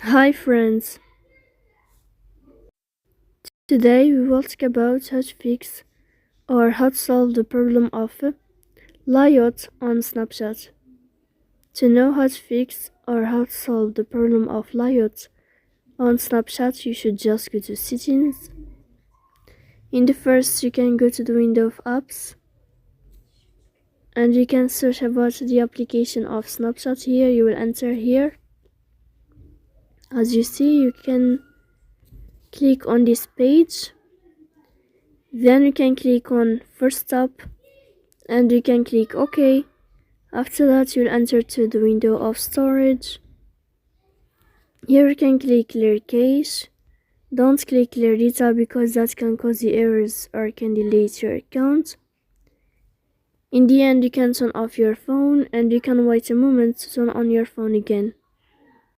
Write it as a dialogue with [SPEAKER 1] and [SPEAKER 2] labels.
[SPEAKER 1] Hi friends, today we will talk about how to fix or how to solve the problem of layout on Snapchat. To know how to fix or how to solve the problem of layout on Snapchat, you should just go to settings. In the first, you can go to the window of apps and you can search about the application of Snapchat. Here you will enter here. As you see, you can click on this page. Then you can click on first step and you can click OK. After that, you'll enter to the window of storage. Here you can click clear cache. Don't click clear data because that can cause the errors or can delete your account. In the end, you can turn off your phone and you can wait a moment to turn on your phone again.